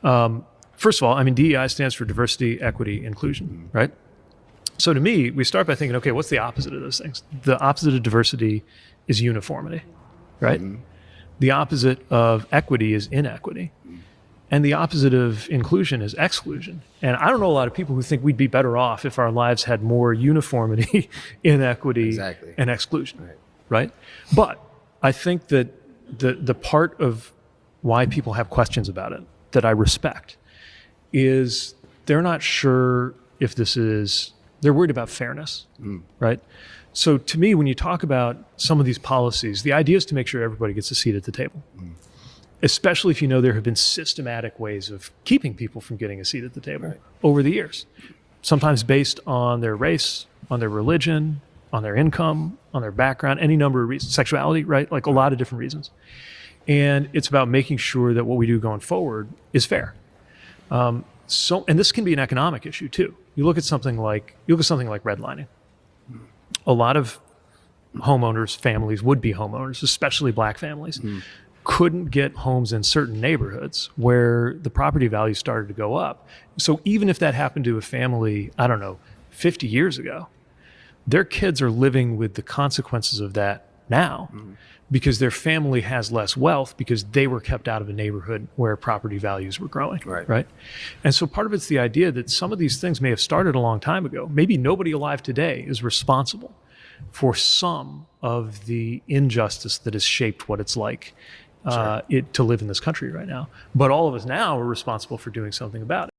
First of all, I mean, DEI stands for diversity, equity, inclusion, right? So to me, we start by thinking, okay, what's the opposite of those things? The opposite of diversity is uniformity, right? The opposite of equity is inequity. And the opposite of inclusion is exclusion. And I don't know a lot of people who think we'd be better off if our lives had more uniformity, inequity, and exclusion, right? But I think that the part of why people have questions about it that I respect is they're not sure if this is, they're worried about fairness, right? So to me, when you talk about some of these policies, the idea is to make sure everybody gets a seat at the table. Especially if you know there have been systematic ways of keeping people from getting a seat at the table over the years, sometimes based on their race, on their religion, on their income, on their background, any number of reasons, sexuality, right? Like a lot of different reasons. And it's about making sure that what we do going forward is fair. And this can be an economic issue too. You look at something like redlining. A lot of homeowners, families, would-be homeowners, especially black families, couldn't get homes in certain neighborhoods where the property value started to go up. So even if that happened to a family, I don't know, 50 years ago, their kids are living with the consequences of that now because their family has less wealth because they were kept out of a neighborhood where property values were growing, right? And so part of it's the idea that some of these things may have started a long time ago. Maybe nobody alive today is responsible for some of the injustice that has shaped what it's like to live in this country right now. But all of us now are responsible for doing something about it.